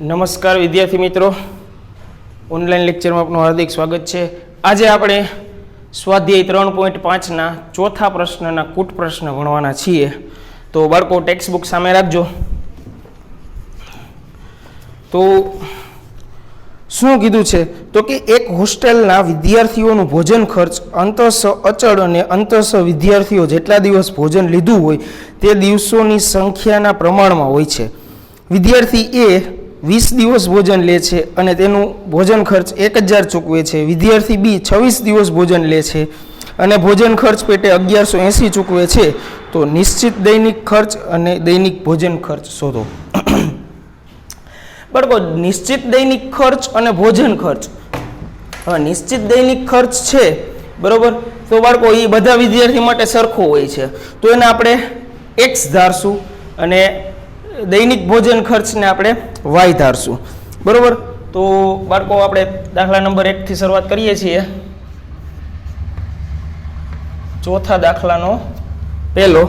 નમસ્કાર વિદ્યાર્થી મિત્રો, ઓનલાઈન લેક્ચરમાં આપનું હાર્દિક સ્વાગત છે। આજે આપણે સ્વાધ્યાય 3.5ના ચોથા પ્રશ્નના કૂટ પ્રશ્ન ભણવાના છીએ। તો બાળકો ટેક્સ્ટ બુક સામે રાખજો। તો શું કીધું છે તો કે એક હોસ્ટેલના વિદ્યાર્થીઓનું ભોજન ખર્ચ અંતઃ અચળ અને અંતઃ વિદ્યાર્થીઓ જેટલા દિવસ ભોજન લીધું હોય તે દિવસોની સંખ્યાના પ્રમાણમાં હોય છે। વિદ્યાર્થી એ 20 દિવસ ભોજન લે છે અને તેનું ભોજન ખર્ચ 1000 ચૂકવે છે। વિદ્યાર્થી બી 26 દિવસ ભોજન લે છે અને ભોજન ખર્ચ પેટે 1180 ચૂકવે છે। તો નિશ્ચિત દૈનિક ખર્ચ અને દૈનિક ભોજન ખર્ચ શોધો। બાળકો, નિશ્ચિત દૈનિક ખર્ચ અને ભોજન ખર્ચ, હવે નિશ્ચિત દૈનિક ખર્ચ છે બરોબર, તો બાળકો એ બધા વિદ્યાર્થી માટે સરખો હોય છે, તો એને આપણે x ધારશું અને દૈનિક ભોજન ખર્ચને આપણે y ધારશું બરોબર। તો બાળકો આપણે દાખલા નંબર 1 થી શરૂઆત કરીએ છીએ। ચોથા દાખલાનો પહેલો,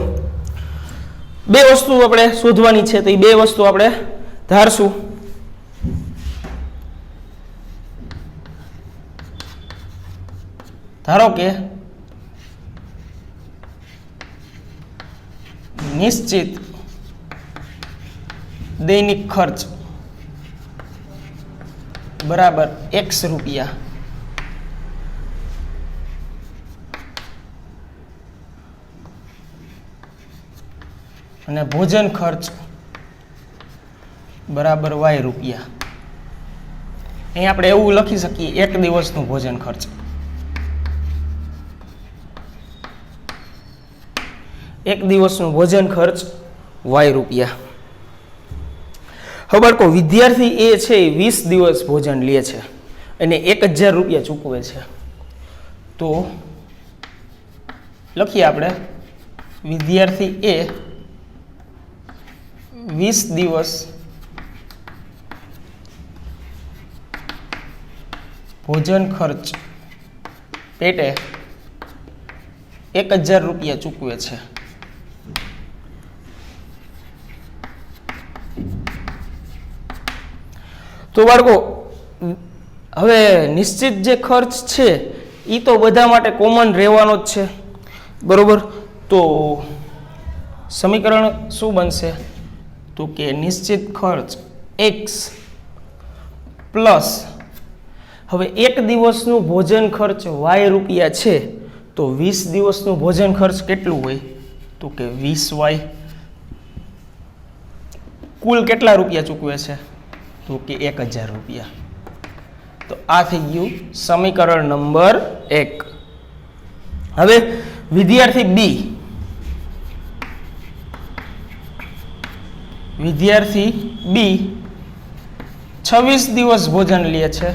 બે વસ્તુ આપણે શોધવાની છે, તો એ બે વસ્તુ આપણે ધારશું। ધારો કે નિશ્ચિત દૈનિક ખર્ચ બરાબર x રૂપિયા અને ભોજન ખર્ચ બરાબર y રૂપિયા। અહીં આપણે એવું લખી શકીએ, એક દિવસનું ભોજન ખર્ચ, એક દિવસનું ભોજન ખર્ચ y રૂપિયા। હવે બાળકો, વિદ્યાર્થી એ છે 20 દિવસ ભોજન લે છે અને 1000 રૂપિયા ચૂકવે છે, તો લખીએ આપણે વિદ્યાર્થી એ 20 દિવસ ભોજન ખર્ચ પેટે 1000 રૂપિયા ચૂકવે છે। તો બાળકો, હવે નિશ્ચિત જે ખર્ચ છે એ તો બધા માટે કોમન રહેવાનો જ છે બરોબર। તો સમીકરણ શું બનશે તો કે નિશ્ચિત ખર્ચ x પ્લસ, હવે એક દિવસનું ભોજન ખર્ચ y રૂપિયા છે, તો 20 દિવસનું ભોજન ખર્ચ કેટલું હોય તો કે 20y। કુલ કેટલા રૂપિયા ચૂકવે છે તો કે 1000 રૂપિયા। તો આ થઈ ગયું સમીકરણ નંબર 1। હવે વિદ્યાર્થી બી, વિદ્યાર્થી બી 26 દિવસ ભોજન લે છે,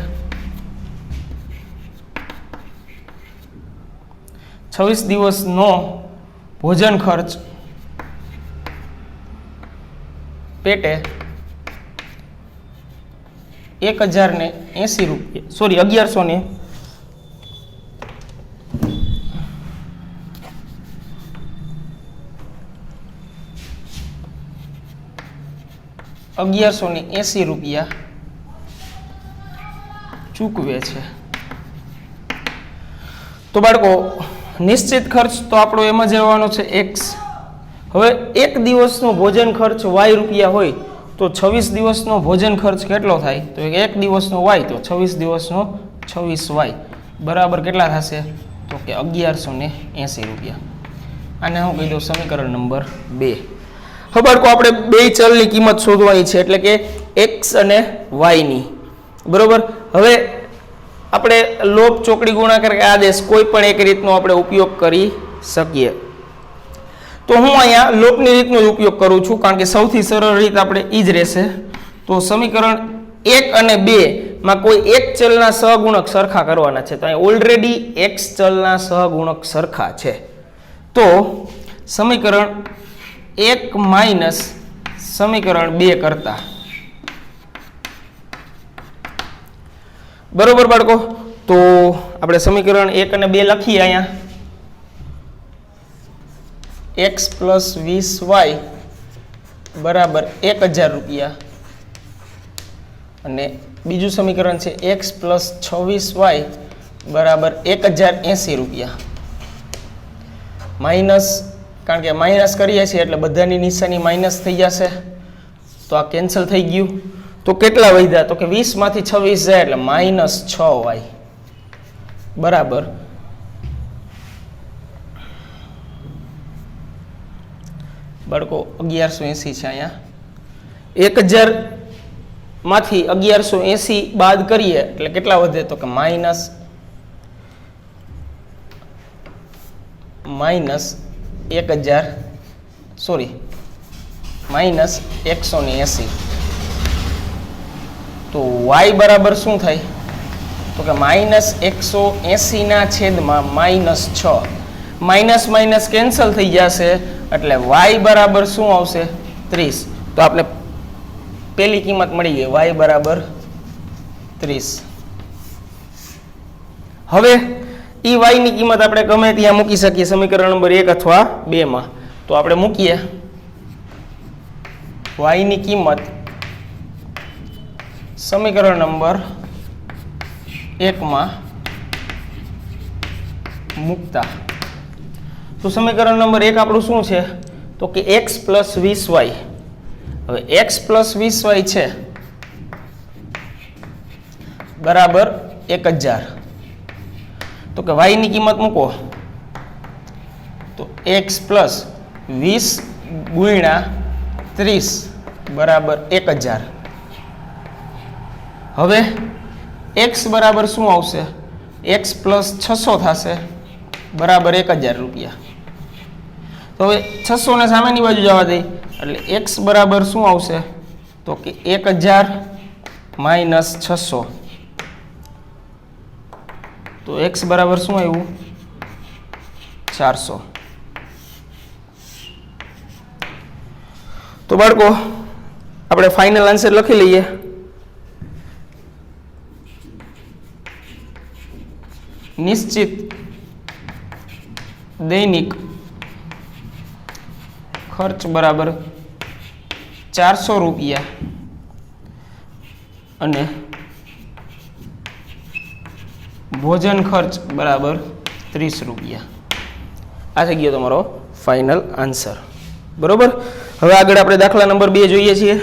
26 દિવસનો ભોજન ખર્ચ પેટે 1080 રૂપિયા, સોરી 1180 રૂપિયા ચૂકવે છે। તો બાળકો, નિશ્ચિત ખર્ચ તો આપણો એમ જ રહેવાનો છે x। હવે એક દિવસનો ભોજન ખર્ચ y રૂપિયા હોય તો 26 દિવસનો ભોજન ખર્ચ કેટલો થાય તો એક દિવસનો y, તો 26 દિવસનો 26y બરાબર કેટલા થશે તો કે 1180 રૂપિયા। આને હું કહી દઉં સમીકરણ નંબર 2। હવે બાળકો, આપણે બે ચલની કિંમત શોધવાની છે, એટલે કે x અને y ની બરોબર। હવે આપણે લોપ ચોકડી ગુણાકાર કે આદેશ કોઈ પણ એક રીતનો આપણે ઉપયોગ કરી શકીએ। તો હું અહીંયા લોપની રીતનો જ ઉપયોગ કરું છું, કારણ કે સૌથી સરળ રીત આપણે એ જ રહેશે। તો સમીકરણ 1 અને 2 માં કોઈ એક ચલના સહગુણક સરખા કરવાના છે, તો અહીં ઓલરેડી x ચલના સહગુણક સરખા છે, તો સમીકરણ 1 માઇનસ સમીકરણ 2 કરતા બરોબર બાળકો। તો આપણે સમીકરણ 1 અને 2 લખીએ અહીંયા, x + 20y બરાબર 1000 રૂપિયા અને બીજું સમીકરણ છે x પ્લસ 26y બરાબર 1080 રૂપિયા. માઇનસ, કારણ કે માઇનસ કરીએ છીએ એટલે બધાની નિશાની માઇનસ થઈ જશે, તો આ કેન્સલ થઈ ગયું. તો કેટલા વધ્યા? તો કે 20 માંથી 26 જાય એટલે માઇનસ 6y બરાબર બાળકો 1180 છે. અહીંયા 1000 માંથી 1180 બાદ કરીએ એટલે કેટલા વધે? તો કે માઇનસ 180. તો y બરાબર શું થાય? તો કે માઇનસ 180 ના છેદમાં માઇનસ 6. માઇનસ માઇનસ કેન્સલ થઈ જશે એટલે y બરાબર શું આવશે? 30. તો આપણે પેલી કિંમત મળી ગઈ, y બરાબર 30. હવે y ની કિંમત આપણે ગમે ત્યાં મૂકી શકીએ, સમીકરણ નંબર 1 અથવા 2 માં. તો આપણે મૂકીએ y ની કિંમત સમીકરણ નંબર 1 માં મૂકતા. તો સમીકરણ નંબર 1 આપણું શું છે? તો કે x પ્લસ 20y. હવે x પ્લસ 20y છે બરાબર 1000. તો કે y ની કિંમત મૂકો તો x પ્લસ 20 ગુણ્યા 30 બરાબર 1000. હવે x બરાબર શું આવશે? x પ્લસ 600 થશે બરાબર 1000 રૂપિયા. તો હવે 600 ને સામેની બાજુ જવા દઈ એટલે x બરાબર શું આવશે? તો કે 1000 માઇનસ 600. તો x બરાબર શું આવ્યું? 400. તો બાળકો આપણે ફાઇનલ આન્સર લખી લઈએ. નિશ્ચિત દૈનિક ખર્ચ બરાબર 400 રૂપિયા અને ભોજન ખર્ચ બરાબર 30 રૂપિયા. આ થઈ ગયો તમારો ફાઇનલ આન્સર. બરોબર. હવે આગળ આપણે દાખલા નંબર 2 જોઈએ છીએ.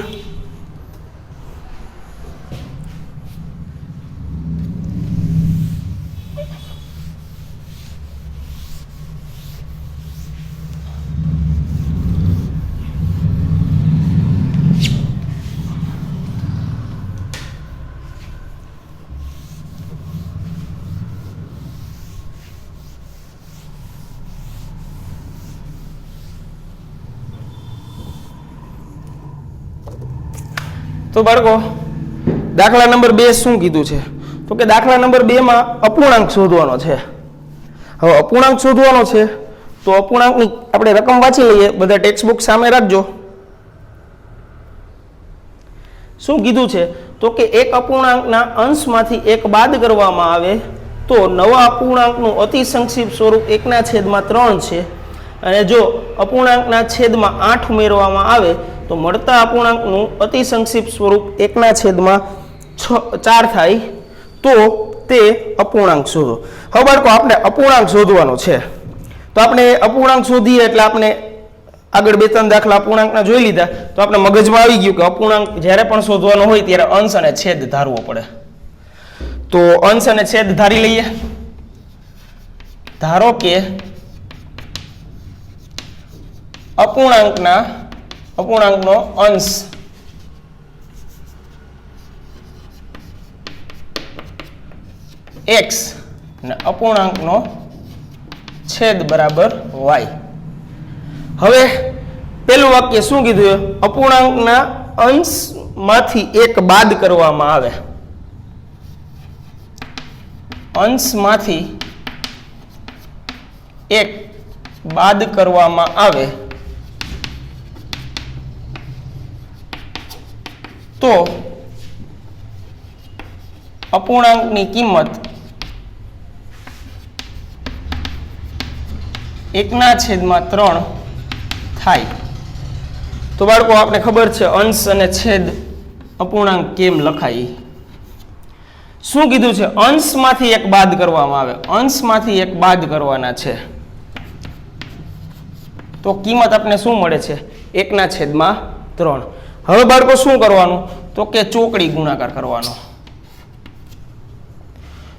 તો બાળકો દાખલા નંબર 2 શું કીધું છે? તો કે દાખલા નંબર 2 માં અપૂર્ણાંક શોધવાનો છે. હવે અપૂર્ણાંક શોધવાનો છે તો અપૂર્ણાંકની આપણે રકમ વાંચી લઈએ. બધા ટેક્સ્ટ બુક સામે રાખજો. શું કીધું છે? તો કે એક અપૂર્ણાંકના અંશમાંથી એક બાદ કરવામાં આવે તો નવા અપૂર્ણાંકનું અતિ સંક્ષિપ્ત સ્વરૂપ 1/3 છે અને જો અપૂર્ણાંકના છેદમાં 8 ઉમેરવામાં આવે તો મળતા અપૂર્ણાંકનું અતિ સંક્ષિપ્ત સ્વરૂપ 1/4 થાય તો તે અપૂર્ણાંક શોધો. હવે બાળકો આપણે અપૂર્ણાંક શોધવાનો છે તો આપણે અપૂર્ણાંક શોધીએ એટલે આપણે આગળ 2-3 દાખલા અપૂર્ણાંકના જોઈ લીધા તો આપણે મગજમાં આવી ગયું કે અપૂર્ણાંક જ્યારે પણ શોધવાનો હોય ત્યારે અંશ અને છેદ ધારવો પડે. તો અંશ અને છેદ ધારી લઈએ. ધારો કે અપૂર્ણાંકનો અંશ x અને અપૂર્ણાંકનો છેદ બરાબર y. હવે પેલું વાક્ય શું કીધું? અપૂર્ણાંકના અંશમાંથી એક બાદ કરવામાં આવે. અંશમાંથી એક બાદ કરવામાં આવે તો અપૂર્ણાંકની કિંમત 1/3 થાય. તો બાળકો આપણે ખબર છે અંશ અને છેદ અપૂર્ણાંક કેમ લખાય? શું કીધું છે? અંશમાંથી એક બાદ કરવામાં આવે, અંશમાંથી એક બાદ કરવાના છે તો કિંમત આપણે શું મળે છે? 1/3. હવે બાળકો શું કરવાનું? તો કે ચોકડી ગુણાકાર કરવાનો.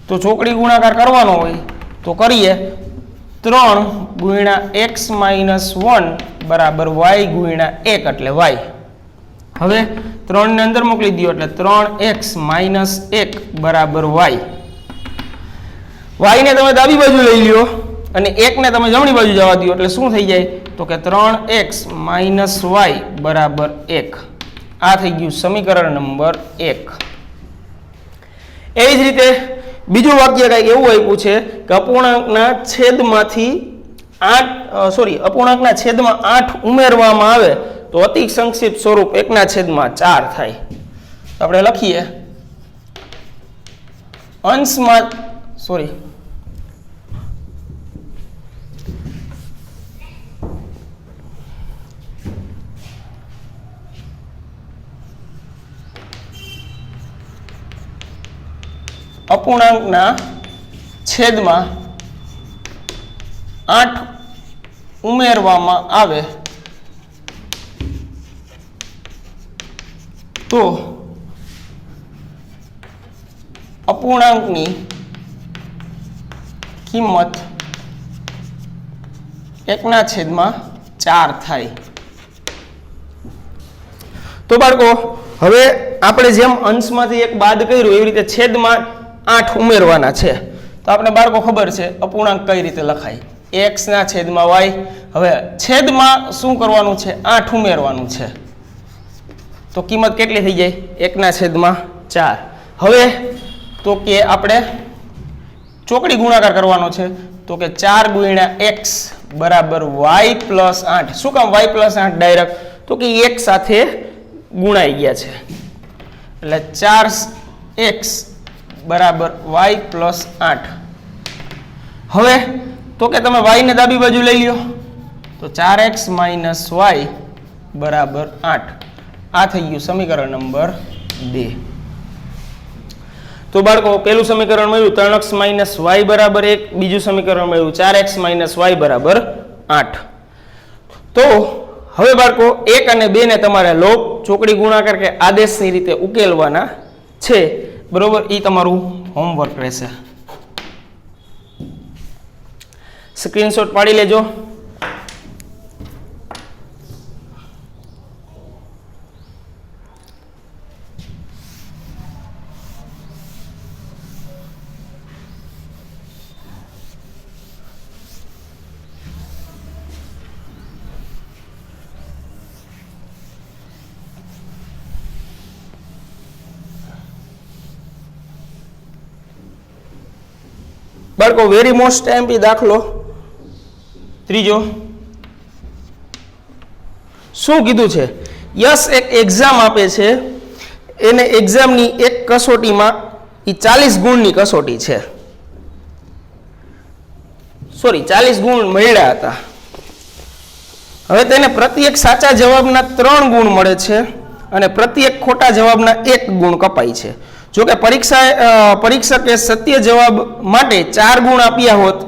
તો ચોકડી ગુણાકાર કરવાનો હોય તો કરીએ. 3 × x - 1 બરાબર y × 1 એટલે y. હવે 3 ને અંદર મોકલી દો એટલે 3x - 1 બરાબર y. y ને તમે ડાબી બાજુ લઈ લ્યો અને 1 ને તમે જમણી બાજુ જવા દો એટલે શું થઈ જાય? તો કે 3x - y બરાબર 1. આ થઈ ગયું સમીકરણ નંબર 1. એવી જ રીતે બીજું વાક્ય કંઈક એવું આપ્યું છે કે અપૂર્ણાંકના છેદમાંથી 8 ઉમેરવામાં આવે તો અતિ સંક્ષિપ્ત સ્વરૂપ 1/4 થાય. આપણે લખીએ અંશમાં અપૂર્ણાંકના છેદમાં 8 ઉમેરવામાં આવે તો અપૂર્ણાંકની કિંમત 1/4 થાય. તો બાળકો હવે આપણે જેમ અંશમાંથી એક બાદ કર્યું એવી રીતે છેદમાં 8 ઉમેરવાના છે. તો આપણે બાળકો ખબર છે અપૂર્ણાંક કઈ રીતે લખાય? x/y. હવે છેદમાં શું કરવાનું છે? 8 ઉમેરવાનું છે તો કિંમત કેટલી થઈ જાય? 1/4. હવે તો કે આપણે ચોકડી ગુણાકાર કરવાનો છે તો કે 4 × x બરાબર y + 8. શું કામ y + 8 ડાયરેક્ટ? તો કે 1 સાથે ગુણાઈ ગયા છે એટલે 4x બરાબર y + 8. હવે તો કે તમે y ને ડાબી બાજુ લઈ લ્યો તો 4x - y બરાબર 8. આ થઈ ગયું સમીકરણ નંબર 2. તો બાળકો પહેલું સમીકરણ મળ્યું 3x - y બરાબર 1. બીજું સમીકરણ મળ્યું 4x - y બરાબર 8. તો હવે બાળકો 1 અને 2 ને તમારે લોપ ચોકડી ગુણાકાર કે આદેશની રીતે ઉકેલવાના છે. બરોબર? એ તમારું હોમવર્ક રહેશે. સ્ક્રીનશોટ પાડી લેજો. બાળકો વેરી મોસ્ટ એમપી દાખલો ત્રીજો. શું કીધું છે? યસ એક એક્ઝામ આપે છે, એને એક્ઝામની એક કસોટીમાં એ 40 ગુણની કસોટી છે. 40 ગુણ મળ્યા હતા. હવે તેને પ્રત્યેક સાચા જવાબના 3 ગુણ મળે છે અને પ્રત્યેક ખોટા જવાબના 1 ગુણ કપાય છે. જો કે પરીક્ષકે સત્ય જવાબ માટે 4 ગુણ આપ્યા હોત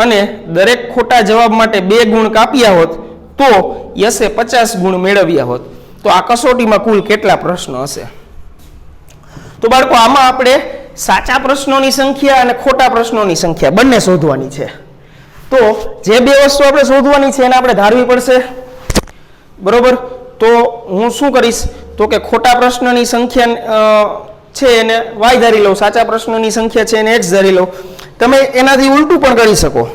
અને દરેક ખોટા જવાબ માટે 2 ગુણ કાપ્યા હોત તો યસે 50 ગુણ મેળવ્યા હોત. તો આ કસોટીમાં કુલ કેટલા પ્રશ્નો હશે? તો બાળકો આમાં આપણે સાચા પ્રશ્નોની સંખ્યા અને ખોટા પ્રશ્નોની સંખ્યા બંને શોધવાની છે. તો જે 2 વસ્તુ આપણે શોધવાની છે એને આપણે ધારવી પડશે. બરોબર? તો હું શું કરીશ તો કે ખોટા પ્રશ્નની સંખ્યા છે એને y ધારી લઉં, સાચા પ્રશ્નોની સંખ્યા છે એને x ધારી લઉં. તમે એનાથી ઉલટું પણ કરી શકો.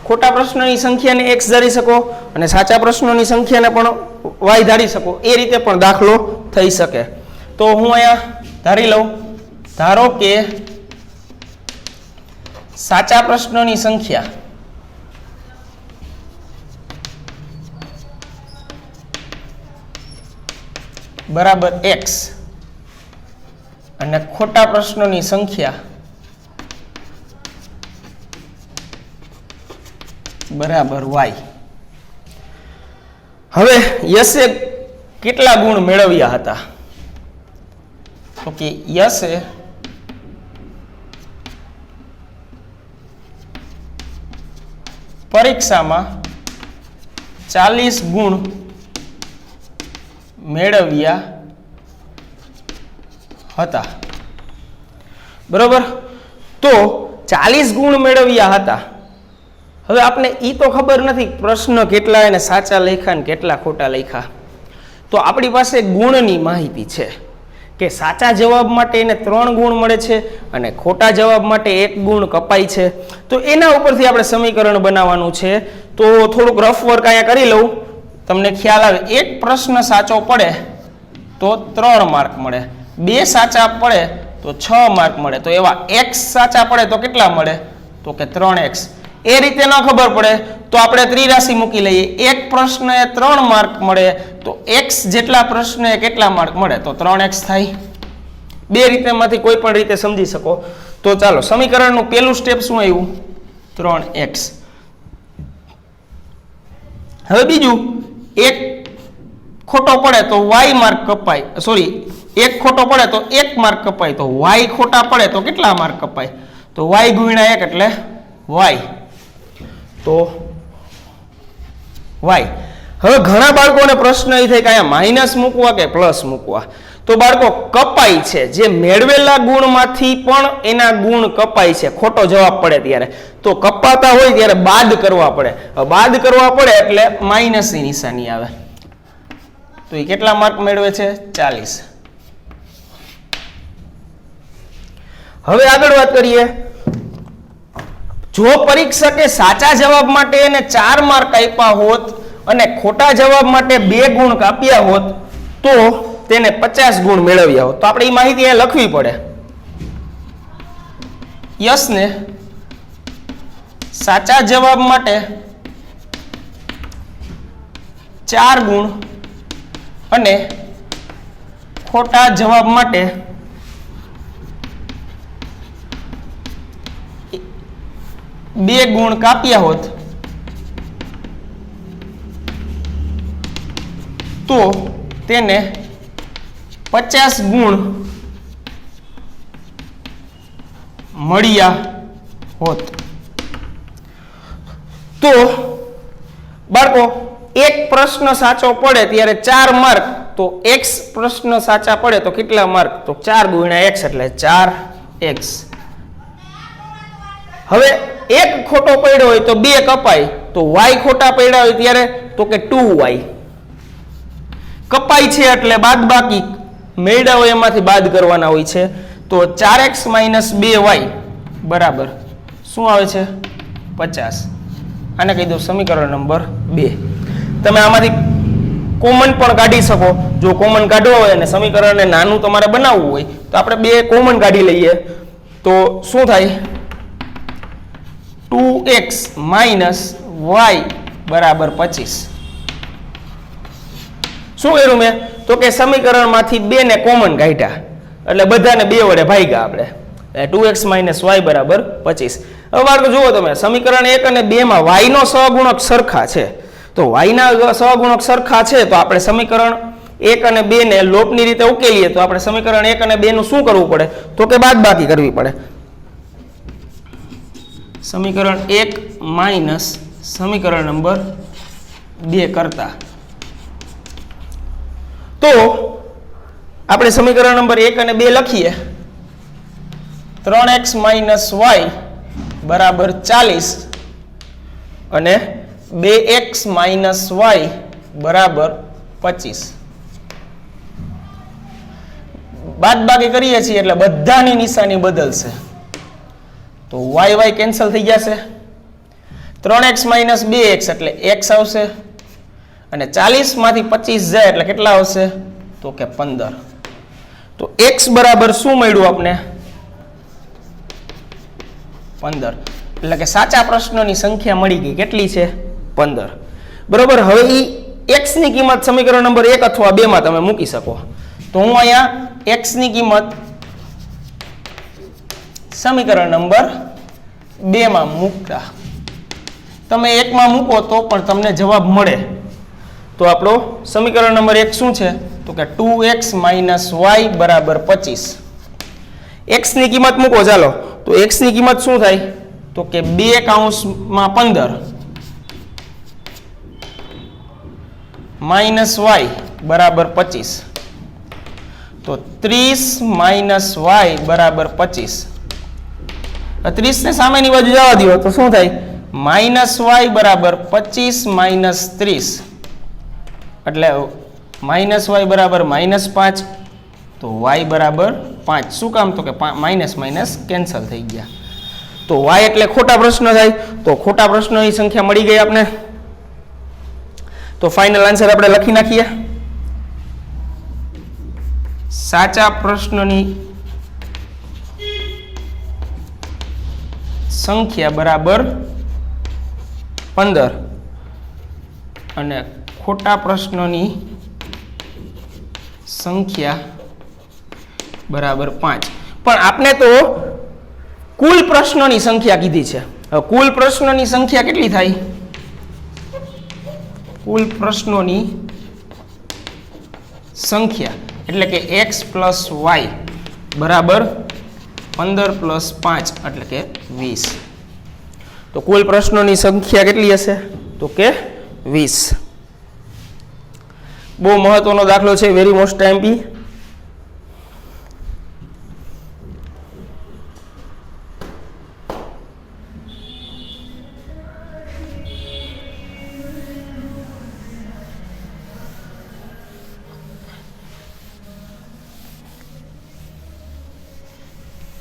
ખોટા પ્રશ્નોની સંખ્યાને x ધારી શકો અને સાચા પ્રશ્નોની સંખ્યાને પણ y ધારી શકો. એ રીતે પણ દાખલો થઈ શકે. તો હું અહીંયા ધારી લઉં, ધારો કે સાચા પ્રશ્નોની સંખ્યા બરાબર x અને ખોટા પ્રશ્નોની સંખ્યા બરાબર y. હવે યસે કેટલા ગુણ મેળવ્યા હતા? તો કે યશે પરીક્ષામાં 40 ગુણ મેળવ્યા હતા. બરોબર, તો 40 ગુણ મેળવ્યા હતા. હવે આપણે ઈ તો ખબર નથી પ્રશ્ન કેટલા એને સાચા લખ્યા ને કેટલા ખોટા લખ્યા. તો આપણી પાસે ગુણની માહિતી છે કે સાચા જવાબ માટે એને 3 ગુણ મળે છે અને ખોટા જવાબ માટે 1 ગુણ કપાય છે. તો એના ઉપરથી આપણે સમીકરણ બનાવવાનું છે. તો થોડુંક રફ વર્ક અહીંયા કરી લઉં, તમને ખ્યાલ આવે. એક પ્રશ્ન સાચો પડે તો 3 માર્ક મળે, 2 સાચા પડે તો 6 માર્ક મળે. તો એવા x સાચા પડે તો કેટલા મળે? તો કે 3x. એ રીતે ન ખબર પડે તો આપણે ત્રિરાશિ મૂકી લઈએ. એક પ્રશ્ન એ 3 માર્ક મળે તો x જેટલા પ્રશ્ન એ કેટલા માર્ક મળે? તો 3x થાય. બે રીતેમાંથી કોઈ પણ રીતે સમજી શકો. તો ચાલો, સમીકરણનું પહેલું સ્ટેપ શું આવ્યું? 3x. હવે બીજું, એક ખોટો પડે તો y માર્ક કપાય, સોરી, એક ખોટો પડે તો 1 માર્ક કપાય. તો y ખોટા પડે તો કેટલા માર્ક કપાય? તો y ગુણ્યા 1 એટલે y. તો y. હવે ઘણા બાળકોને પ્રશ્ન એ થાય કે અહીંયા માઇનસ મૂકવા કે પ્લસ મૂકવા. તો બાળકો કપાય છે, જે મેળવેલા ગુણમાંથી પણ એના ગુણ કપાય છે ખોટો જવાબ પડે ત્યારે. તો કપાતા હોય ત્યારે બાદ કરવા પડે. બાદ કરવા પડે એટલે માઇનસની નિશાની આવે. તો એ કેટલા માર્ક મેળવે છે? 40. હવે આગળ વાત કરીએ. જો પરીક્ષકે સાચા જવાબ માટે એને 4 માર્ક આપ્યા હોત અને ખોટા જવાબ માટે 2 ગુણ કાપ્યા હોત તો તેને 50 ગુણ મેળવ્યા હોત. તો આપણે એ માહિતી અહીંયા લખવી પડે. યશને સાચા જવાબ માટે 4 ગુણ અને ખોટા જવાબ માટે 2 ગુણ કાપ્યા હોત તો તેને 50 ગુણ મળ્યા હોત. તો બાળકો એક પ્રશ્ન સાચો પડે ત્યારે 4 માર્ક, તો x પ્રશ્ન સાચા પડે તો કેટલા માર્ક? તો 4 ગુણ્યા x એટલે 4x. હવે એક ખોટો પડ્યો હોય તો 2 કપાય. તો y ખોટા પડ્યા હોય ત્યારે તો કે 2y કપાય છે એટલે બાદ બાકી મેળવ્યા હોય એમાંથી બાદ કરવાના હોય છે. તો 4x - 2y બરાબર શું આવે છે? 50. આને કહી દો સમીકરણ નંબર 2. તમે આમાંથી કોમન પણ કાઢી શકો. જો કોમન કાઢવા હોય અને સમીકરણને નાનું તમારે બનાવવું હોય તો આપણે 2 કોમન કાઢી લઈએ. તો શું થાય? 2x - y બરાબર 25. શું કર્યું મેં? તો કે સમીકરણમાંથી 2 ને કોમન કાઢ્યા એટલે બધાને 2 વડે ભાગ્યા આપણે. 2x - y બરાબર 25. હવે બાળકો જુઓ તમે, સમીકરણ 1 અને 2 માં y નો સહગુણક સરખા છે. તો y ના સહગુણક સરખા છે તો આપણે સમીકરણ 1 અને 2 ને લોપની રીતે ઉકેલીએ તો આપણે સમીકરણ 1 અને 2 નું શું કરવું પડે? તો કે બાદબાકી કરવી પડે. સમીકરણ 1 માઇનસ સમીકરણ નંબર 2 કરતા. તો આપણે સમીકરણ નંબર 1 અને 2 લખીએ. 3x - y બરાબર 40 અને 2x - y બરાબર 25. બાદબાકી કરીએ છીએ એટલે બધાની નિશાની બદલશે. તો y કેન્સલ થઈ જશે. 3x - 2x એટલે x આવશે અને 40 માંથી 25 જાય એટલે કેટલા આવશે? તો કે 15. તો x બરાબર શું મળ્યું આપણે? 15. એટલે કે સાચા પ્રશ્નોની સંખ્યા મળી ગઈ. કેટલી છે? 15. બરોબર. હવે ઈ x ની કિંમત સમીકરણ નંબર 1 અથવા 2 માં તમે મૂકી શકો. તો હું અહીંયા x ની કિંમત સમીકરણ નંબર 2 માં મૂકતા, તમે 1 માં મૂકો તો પણ તમને જવાબ મળે. તો આપણો સમીકરણ નંબર 1 શું છે? તો તો કે 2x માઇનસ વાય બરાબર 25. x ની કિંમત મૂકો ચાલો, તો x ની કિંમત શું થાય તો કે 2 કૌંસમાં 15 માઇનસ વાય બરાબર 25. તો 30 માઇનસ વાય બરાબર 25. 30 ને સામેની બાજુ જવા દો તો શું થાય માઇનસ વાય બરાબર 25 માઇનસ 30 એટલે માઇનસ વાય બરાબર -5 તો y બરાબર 5. શું કામ તો કે માઇનસ માઇનસ કેન્સલ થઈ ગયા. તો y એટલે ખોટા પ્રશ્ન થાય. તો ખોટા પ્રશ્નોની સંખ્યા મળી ગઈ આપણે. તો ફાઇનલ આન્સર આપણે લખી નાખીએ. સાચા પ્રશ્નની સંખ્યા બરાબર 15 અને ખોટા પ્રશ્નોની સંખ્યા બરાબર 5. પણ આપણે તો કુલ પ્રશ્નોની સંખ્યા કીધી છે. હવે કુલ પ્રશ્નોની સંખ્યા કેટલી થાય? કુલ પ્રશ્નોની સંખ્યા એટલે કે x + y બરાબર 15 + 5 એટલે કે 20. તો કુલ પ્રશ્નોની સંખ્યા કેટલી હશે તો કે 20. બહુ મહત્વનો દાખલો છે, વેરી મોસ્ટ એમપી.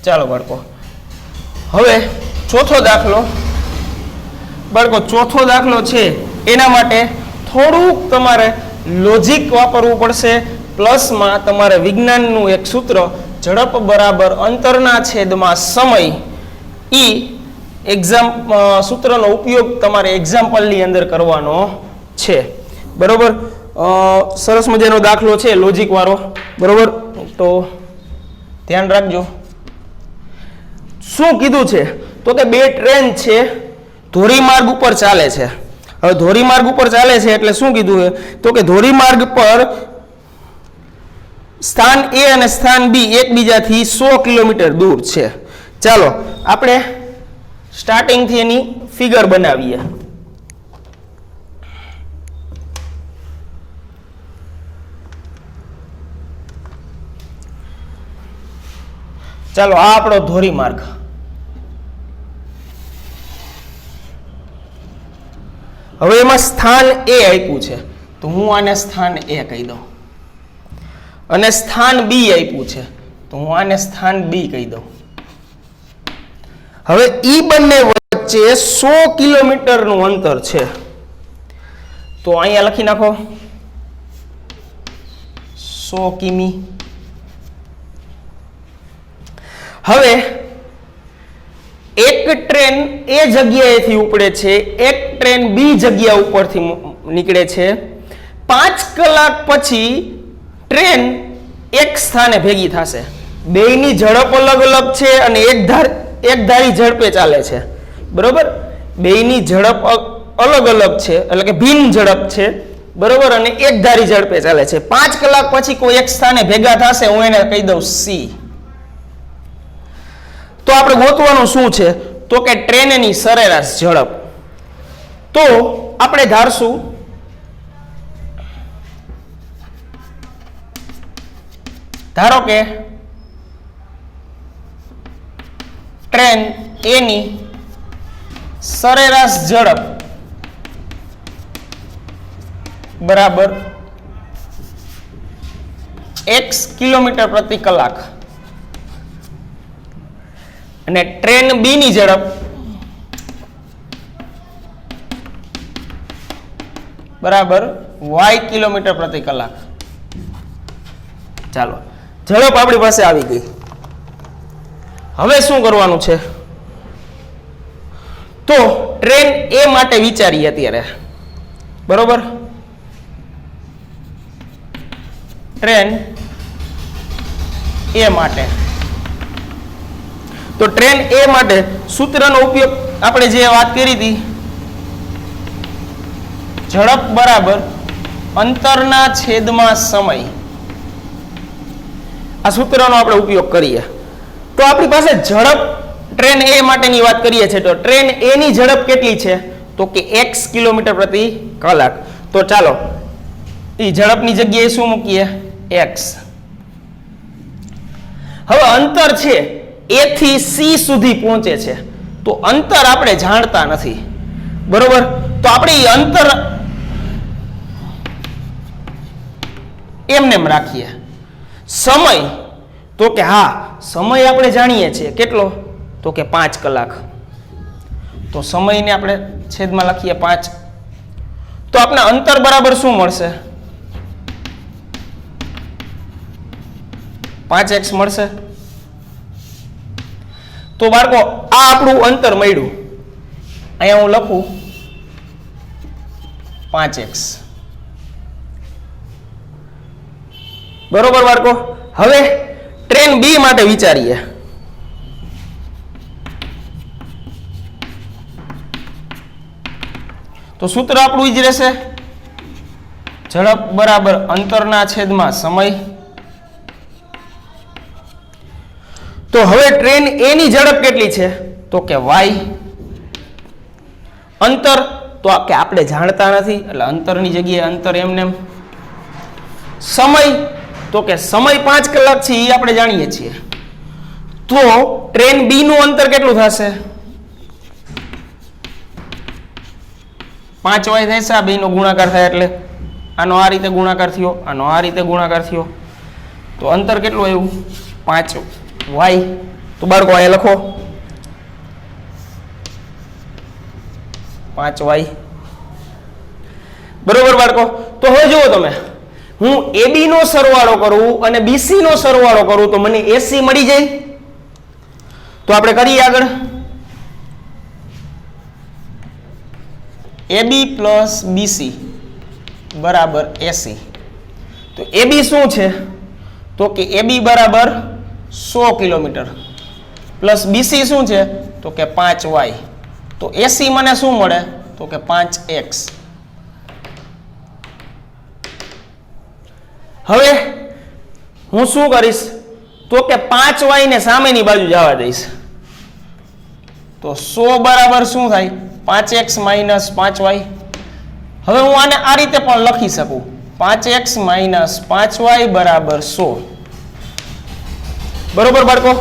ચાલો બાળકો, હવે ચોથો દાખલો. બાળકો ચોથો દાખલો છે એના માટે થોડુંક તમારે લોજિક વાપરવું પડશે. પ્લસમાં તમારે વિજ્ઞાનનું એક સૂત્ર ઝડપ બરાબર અંતરના છેદમાં સમય સૂત્રનો ઉપયોગ તમારે એક્ઝામ્પલની અંદર કરવાનો છે. બરોબર, સરસ મજાનો દાખલો છે લોજિક વાળો. બરોબર, તો ધ્યાન રાખજો. શું કીધું છે તો કે 2 ટ્રેન છે ધોરીમાર્ગ ઉપર ચાલે છે. હવે ધોરીમાર્ગ ઉપર ચાલે છે એટલે શું કીધું છે તો કે ધોરીમાર્ગ પર સ્થાન A અને સ્થાન B એકબીજાથી 100 કિલોમીટર દૂર છે. ચાલો આપણે સ્ટાર્ટિંગથી એની ફિગર બનાવીએ. ચાલો આ આપણો ધોરીમાર્ગ. હવે એમાં સ્થાન A આપ્યું છે તો હું આને સ્થાન A કહી દઉં, અને સ્થાન B આપ્યું છે તો હું આને સ્થાન B કહી દઉં. હવે ઈ બંને વચ્ચે 100 કિલોમીટરનું અંતર છે તો અહીંયા લખી નાખો 100 કિમી. હવે એક ટ્રેન એ જગ્યાએથી ઉપડે છે, એક ટ્રેન બી જગ્યા ઉપરથી નીકળે છે. 5 કલાક પછી ટ્રેન એક સ્થાને ભેગી થશે. બેયની ઝડપ અલગ અલગ છે અને એક ધારી ઝડપે ચાલે છે. બરોબર, બેયની ઝડપ અલગ અલગ છે એટલે કે ભિન્ન ઝડપ છે. બરોબર, અને એક ધારી ઝડપે ચાલે છે. 5 કલાક પછી કોઈ એક સ્થાને ભેગા થશે, હું એને કહી દઉં સી. તો આપણે ગોતવાનું શું છે તો કે ટ્રેનની સરેરાશ ઝડપ. તો આપણે ધારશું ધારો કે ટ્રેન A ની સરેરાશ ઝડપ બરાબર x કિલોમીટર પ્રતિ કલાક અને ટ્રેન બી ની ઝડપ બરાબર y કિલોમીટર પ્રતિ કલાક. ચાલો ઝડપ આપણી પાસે આવી ગઈ. હવે શું કરવાનું છે તો ટ્રેન A માટે વિચારીએ અત્યારે. બરોબર, ટ્રેન A માટે. તો ટ્રેન A માટે સૂત્રનો ઉપયોગ આપણે જે વાત કરી હતી, ઝડપ બરાબર અંતરના છેદમાં સમય. આ સૂત્રનો આપણે ઉપયોગ કરીએ તો આપણી પાસે ઝડપ ટ્રેન એ માટેની વાત કરીએ છીએ તો ટ્રેન એ ની ઝડપ કેટલી છે તો કે x કિલોમીટર પ્રતિ કલાક. તો ચાલો એ ઝડપની જગ્યાએ શું મૂકીએ x. હવે અંતર છે a થી c સુધી પહોંચે છે તો અંતર આપણે જાણતા નથી બરોબર. તો આપણે એ અંતર એમને રાખીએ. સમય તો કે હા સમય આપણે જાણીએ છીએ કેટલો તો કે 5 કલાક. તો સમયને આપણે છેદમાં લખીએ 5. તો આપણે અંતર બરાબર શું મળશે 5x મળશે. તો બાળકો આ આપણું અંતર મળ્યું. અહીંયા હું લખું 5x બરોબર બાળકો. હવે ટ્રેન બી માટે વિચારીએ. તો સૂત્ર આપણું જ રહેશે ઝડપ બરાબર અંતરના છેદમાં સમય. તો હવે ટ્રેન એ ની ઝડપ કેટલી છે તો કે y. અંતર તો કે આપણે જાણતા નથી એટલે અંતરની જગ્યાએ અંતર એમને. સમય તો કે સમય 5 કલાક છે એ આપણે જાણીએ છીએ. તો ટ્રેન બી નું અંતર કેટલું થશે 5y થશે. આ બે નો ગુણાકાર થાય એટલે આનો આ રીતે ગુણાકાર થયો આનો આ રીતે ગુણાકાર થયો તો અંતર કેટલું આવ્યું 5y. તો બાળકો અહીંયા લખો 5y બરોબર બાળકો. તો હવે જુઓ તમે હું AB નો સરવાળો કરું અને BC નો સરવાળો કરું તો મને AC મળી જાય. તો આપણે કરીએ આગળ AB પ્લસ BC બરાબર AC. તો AB શું છે તો કે AB બરાબર 100 કિલોમીટર પ્લસ BC શું છે તો કે 5y. તો AC મને શું મળે તો કે 5x. હવે હું શું કરીશ તો કે 5y ને સામેની બાજુ જવા દઈશ તો 100 બરાબર શું થાય 5x માઇનસ 5y. હવે હું આને આ રીતે પણ લખી શકું 5x માઇનસ 5y બરાબર 100 બરોબર બાળકો.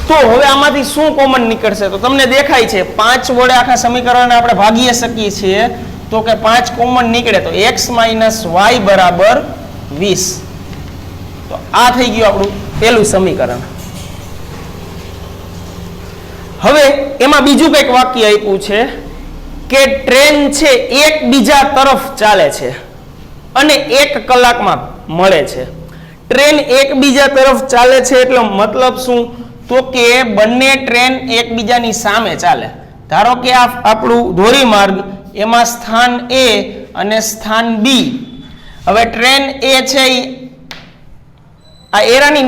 તો હવે આમાંથી શું કોમન નીકળશે તો તમને દેખાય છે 5 વડે આખા સમીકરણને આપણે ભાગી શકીએ છીએ તો કે 5 કોમન નીકળે તો x માઇનસ y બરાબર 20. તો આ થઈ ગયું આપણું પહેલું સમીકરણ. હવે એમાં બીજું કંઈક વાક્ય આપ્યું છે કે ટ્રેન છે એક બીજા તરફ ચાલે છે અને 1 કલાકમાં મળે છે. ટ્રેન એકબીજા તરફ ચાલે છે એટલે મતલબ શું તો કે બંને ટ્રેન એકબીજાની સામે ચાલે. ધારો કે આ આપણું ધોરીમાર્ગ એમાં સ્થાન A અને સ્થાન B. હવે ટ્રેન A છે આ એરાની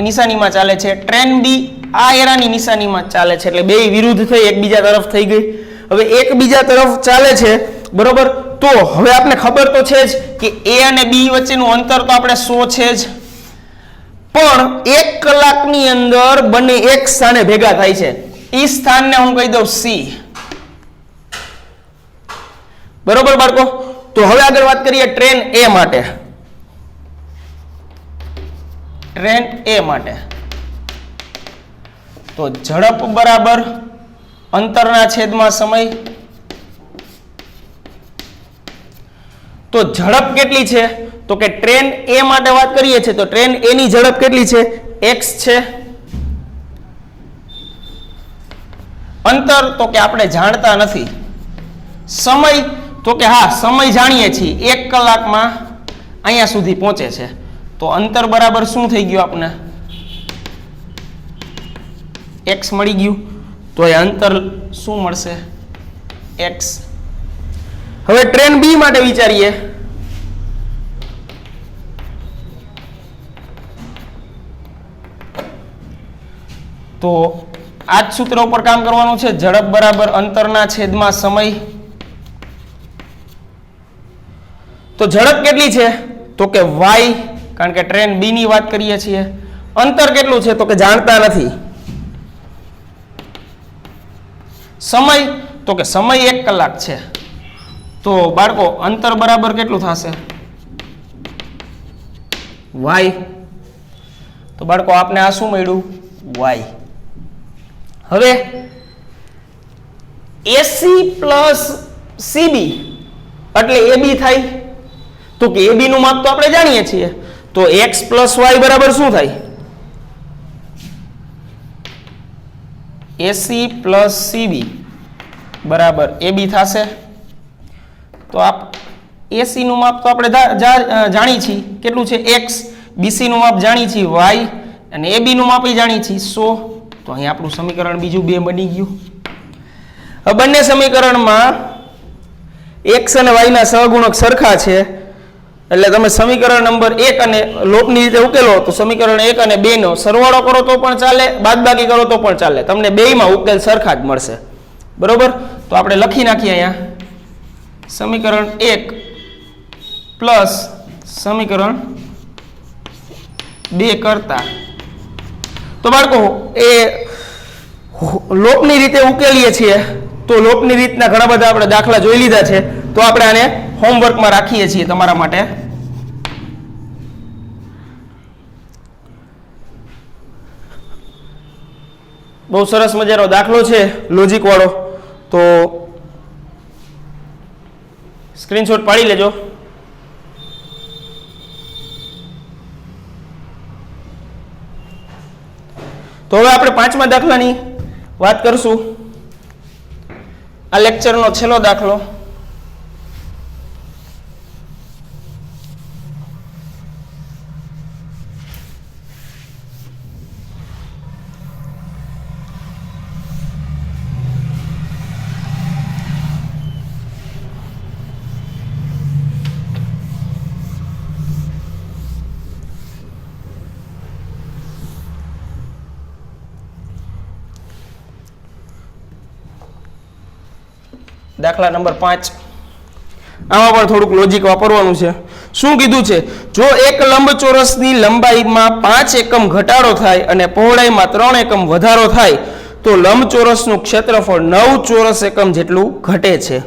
નિશાનીમાં ચાલે છે. ટ્રેન B આ એરાની નિશાનીમાં ચાલે છે એટલે બે વિરુદ્ધ થઈ એકબીજા તરફ થઈ ગઈ. હવે એકબીજા તરફ ચાલે છે બરોબર. તો હવે આપણે ખબર તો છે જ કે A અને B વચ્ચેનું અંતર તો આપણે 100 છે જ પણ 1 કલાકની અંદર બંને એક સ્થાને ભેગા થાય છે. એ સ્થાનને હું કહી દઉં C બરોબર બાળકો. તો હવે આગળ વાત કરીએ ટ્રેન A માટે. ટ્રેન A માટે તો ઝડપ બરાબર અંતરના છેદમાં સમય. તો ઝડપ કેટલી છે તો કે ટ્રેન A માટે વાત કરીએ છીએ તો ટ્રેન A ની ઝડપ કેટલી છે x છે. અંતર તો કે આપણે જાણતા નથી. સમય તો કે હા સમય જાણીએ છીએ 1 કલાકમાં અહીંયા સુધી પહોંચે છે. તો અંતર બરાબર શું થઈ ગયું આપણે x મળી ગયું. તો એ અંતર શું મળશે x. હવે ટ્રેન B માટે વિચારીએ. તો આ જ સૂત્ર ઉપર કામ કરવાનું છે. ઝડપ બરાબર અંતરના છેદમાં સમય. તો ઝડપ કેટલી છે તો કે y કારણ કે ટ્રેન B ની વાત કરીએ છીએ અંતર કેટલું છે તો કે જાણતા નથી. સમય તો કે સમય 1 કલાક છે. તો બાળકો અંતર બરાબર કેટલું થશે? y. તો બાળકો આપને આ શું મળ્યું? y. હવે AC પ્લસ CB એટલે AB થાય. તો કે AB નું માપ તો આપણે જાણીએ છીએ. તો x પ્લસ y બરાબર શું થાય? AC પ્લસ CB બરાબર AB થશે. તો AC નું માપ તો આપણે જાણી છીએ કેટલું છે? x. BC નું માપ જાણી છીએ y અને AB નું માપ જાણી છીએ 100. તો અહીં આપણું સમીકરણ બીજું 2 બની ગયું. હવે બંને સમીકરણમાં x અને y ના સહગુણક સરખા છે એટલે તમે સમીકરણ નંબર 1 અને લોપની રીતે ઉકેલો તો સમીકરણ 1 અને 2 નો સરવાળો કરો તો પણ ચાલે, બાદબાકી કરો તો પણ ચાલે, તમને બેયમાં ઉકેલ સરખા જ મળશે. બરોબર? તો આપણે લખી નાખીએ અહીંયા સમીકરણ 1 પ્લસ સમીકરણ 2 કરતા. તો બાળકો એ લોપની રીતે ઉકેલીએ છીએ તો લોપની રીતના ઘણા બધા આપણે દાખલા જોઈ લીધા છે. તો આપણે આને હોમવર્કમાં રાખીએ છીએ તમારા માટે. બહુ સરસ મજાનો દાખલો છે લોજિક વાળો. તો સ્ક્રીનશોટ પાડી લેજો. તો હવે આપણે 5મા દાખલાની વાત કરશું. આ લેક્ચરનો છેલ્લો દાખલો. દાખલા નંબર 5. આમાં પણ થોડુંક લોજિક વાપરવાનું છે. શું કીધું છે? જો એક લંબચોરસની લંબાઈમાં 5 એકમ ઘટાડો થાય અને પહોળાઈમાં 3 એકમ વધારો થાય તો લંબચોરસનું ક્ષેત્રફળ 9 ચોરસ એકમ જેટલું ઘટે છે.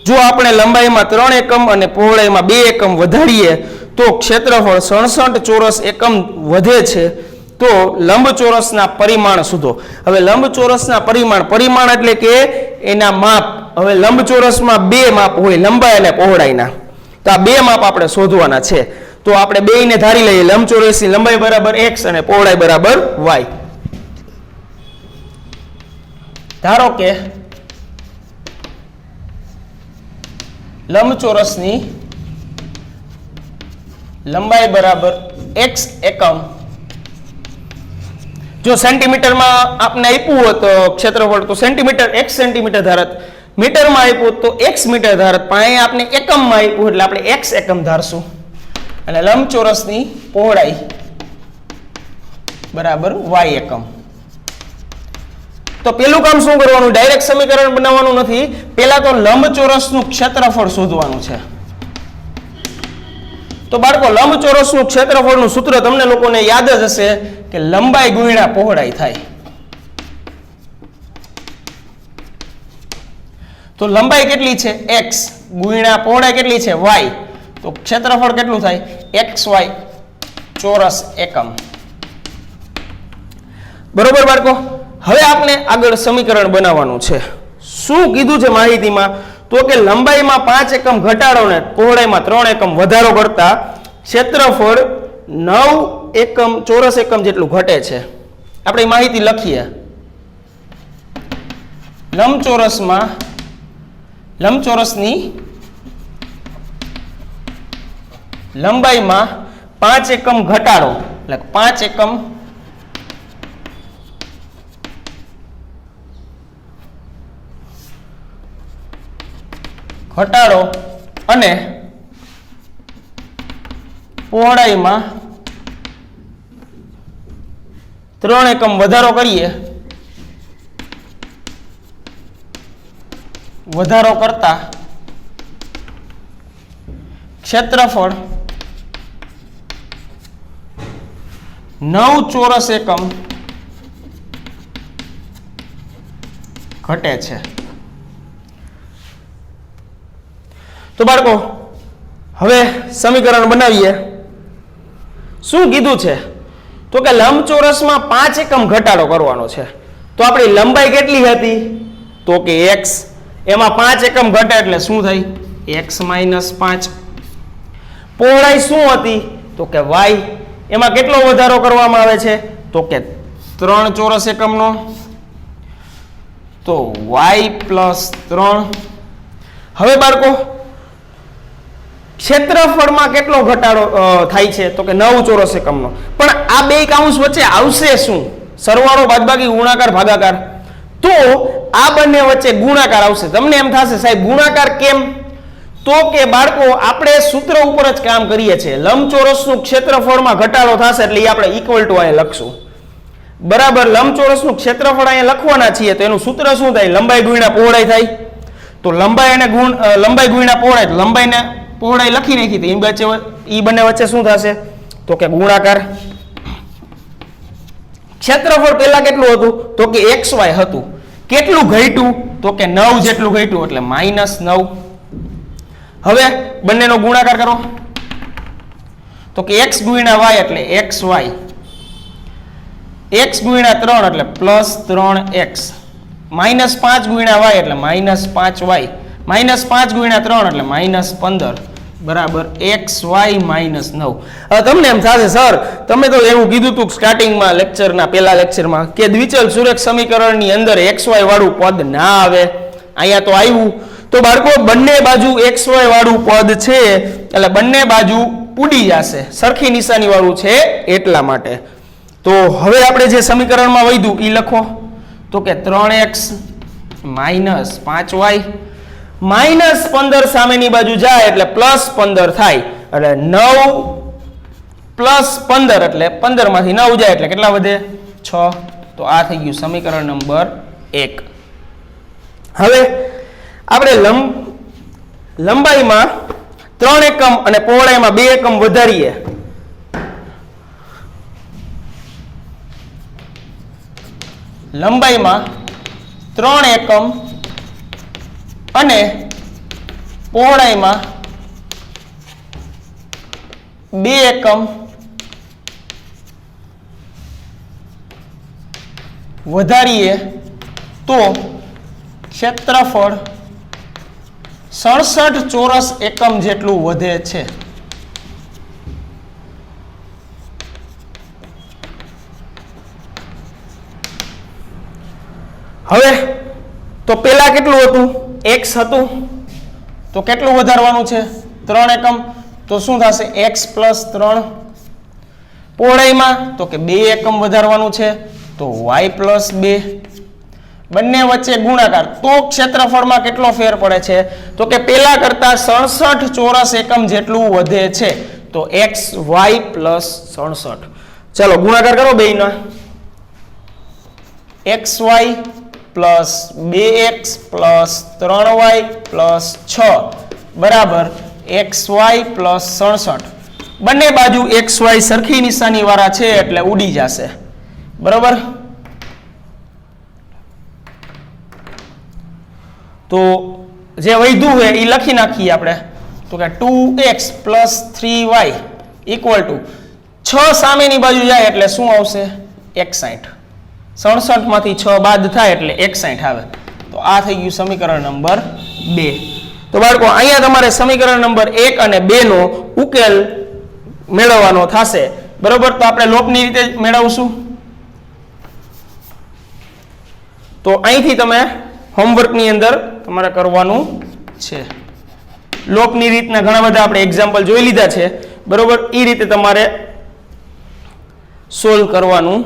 જો આપણે લંબાઈમાં 3 એકમ અને પહોળાઈમાં 2 એકમ વધારીએ તો ક્ષેત્રફળ 67 ચોરસ એકમ વધે છે. તો લંબચોરસના પરિમાણ શોધો. હવે લંબચોરસના પરિમાણ એટલે કે એના માપ. હવે લંબચોરસમાં 2 માપ હોય, લંબાઈ અને પહોળાઈના. તો આ 2 માપ આપણે શોધવાના છે. તો આપણે બેયને ધારી લઈએ. લંબચોરસની લંબાઈ બરાબર x અને પહોળાઈ બરાબર y. ધારો કે લંબચોરસની લંબાઈ બરાબર x એકમ. જો સેન્ટીમીટરમાં આપને આપ્યું હોય તો ક્ષેત્રફળ તો સેન્ટીમીટર x સેન્ટીમીટર ધારત, મીટરમાં આપ્યું તો x મીટર ધારત, પણ અહીંયા આપણે એકમમાં આપ્યું એટલે આપણે x એકમ ધારશું. અને લંબચોરસની પહોળાઈ બરાબર y એકમ. તો પેલું કામ શું કરવાનું? ડાયરેક્ટ સમીકરણ બનાવવાનું નથી. પહેલા તો લંબચોરસનું ક્ષેત્રફળ શોધવાનું છે. તો બાળકો લંબચોરસનું ક્ષેત્રફળનું સૂત્ર તમને લોકોને યાદ જ હશે કે લંબાઈ ગુણ્યા પહોળાઈ થાય. તો લંબાઈ કેટલી છે? x ગુણ્યા પહોળાઈ કેટલી છે? y. તો ક્ષેત્રફળ કેટલું થાય? xy ચોરસ એકમ. બરોબર બાળકો? હવે આપણે આગળ સમીકરણ બનાવવાનું છે. શું કીધું છે માહિતીમાં? તો કે લંબાઈમાં 5 એકમ ઘટાડો ને પહોળાઈમાં 3 એકમ વધારો કરતા ક્ષેત્રફળ 9 એકમ ચોરસ એકમ જેટલું ઘટે છે. આપણે માહિતી લખીએ. લંબચોરસની લંબાઈમાં 5 એકમ ઘટાડો એટલે 5 એકમ ઘટાડો અને પહોળાઈમાં 3 એકમ વધારો કરીએ. વધારો કરતા ક્ષેત્રફળ 9 ચોરસ એકમ ઘટે છે. તો બાળકો હવે સમીકરણ બનાવીએ. શું કીધું છે? તો કે લંબચોરસમાં 5 એકમ ઘટાડો કરવાનો છે. તો આપણી લંબાઈ કેટલી હતી? તો કે x, એમાં 5 એકમ ઘટે એટલે શું થઈ? x - 5. પહોળાઈ શું હતી? તો કે y, એમાં કેટલો વધારો કરવામાં આવે છે? તો કે 3 ચોરસ એકમનો, તો y + 3. હવે બાળકો ક્ષેત્રફળમાં કેટલો ઘટાડો થાય છે? તો કે 9 ચોરસ એકમનો. પણ આ બે કૌંસ વચ્ચે આવશે શું? સરવાળો, બાદબાકી, ગુણાકાર, ભાગાકાર. તો આ બંને વચ્ચે ગુણાકાર આવશે. તમને એમ થશે સાહેબ ગુણાકાર કેમ? તો કે બાળકો આપણે સૂત્ર ઉપર જ કામ કરીએ છીએ. લંબચોરસનું ક્ષેત્રફળમાં ઘટાડો થશે એટલે આપણે = અહીંયા લખશું. બરાબર, લંબચોરસનું ક્ષેત્રફળ અહીંયા લખવાના છીએ તો એનું સૂત્ર શું થાય? લંબાઈ ગુણ્યા પહોળાઈ થાય. તો લંબાઈ અને લંબાઈ ગુણ્યા પહોળાઈ, લંબાઈને પહોળાઈ લખી નાખી તો એ બંને વચ્ચે શું થશે? તો કે ગુણાકાર. ક્ષેત્રફળ પહેલા કેટલું હતું? તો કે xy હતું. કેટલું ઘટ્યું? તો કે 9 જેટલું ઘટ્યું એટલે -9. હવે બંનેનો ગુણાકાર કરો તો કે x ગુણ્યા y એટલે xy, x ગુણ્યા 3 એટલે +3x, -5 ગુણ્યા y એટલે -5y, -5 ગુણ્યા 3 એટલે -15 બરાબર xy - 9. હવે તમને એમ થશે સર તમે તો એવું કીધું હતું સ્ટાર્ટિંગમાં લેક્ચરના પહેલા લેક્ચરમાં કે દ્વિચલ સુરેખ સમીકરણની અંદર xy વાળું પદ ના આવે. અહીંયા તો આવ્યું. તો બાળકો બંને બાજુ xy વાળું પદ છે એટલે બંને બાજુ ઉડી જશે. સરખી નિશાની વાળું છે એટલા માટે. તો હવે આપણે જે સમીકરણમાં વધ્યું એ લખો તો કે 3x - 5y -15 સામેની બાજુ જાય એટલે +15 થાય એટલે 9 + 15 એટલે 15 માંથી 9 જાય એટલે કેટલા વધે? 6. તો આ થઈ ગયું સમીકરણ નંબર 1. હવે આપણે લંબાઈમાં 3 એકમ અને પહોળાઈમાં 2 એકમ વધારીએ. લંબાઈમાં 3 એકમ અને પહોળાઈમાં 2 એકમ વધારીએ તો ક્ષેત્રફળ 67 ચોરસ એકમ જેટલું વધે છે. હવે તો પેલા કેટલું હતું? x હતું તો કેટલું વધારવાનું છે? 3 એકમ. તો શું થશે? x + 3. પહોળાઈમાં તો કે 2 એકમ વધારવાનું છે તો y + 2. બંને વચ્ચે ગુણાકાર તો ક્ષેત્રફળમાં કેટલો ફેર પડે છે? તો કે પેલા કરતા 67 ચોરસ એકમ જેટલું વધે છે. તો xy + 67. ચાલો ગુણાકાર કરો બેયના. xy + 2x + 3y + 6 બરાબર xy + 67. બંને બાજુ xy સરખી નિશાની વાળા છે એટલે ઉડી જશે. બરાબર. તો જે વધ્યું હોય એ લખી નાખીએ આપણે. તો કે 2x + 3y = 6 સામેની બાજુ જાય એટલે શું આવશે? 61. 67 માંથી 6 બાદ થાય એટલે 61 આવે. તો આ થઈ ગયું સમીકરણ નંબર 2. તો બાળકો અહીંયા તમારે સમીકરણ નંબર 1 અને 2 નો ઉકેલ મેળવવાનો થશે. બરોબર. તો આપણે લોપની રીતે મેળવશું. તો અહીંથી તમે હોમવર્કની અંદર તમારે કરવાનું છે. લોપની રીતના ઘણા બધા આપણે એક્ઝામ્પલ જોઈ લીધા છે. બરોબર. એ રીતે તમારે સોલ્વ કરવાનું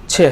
છે.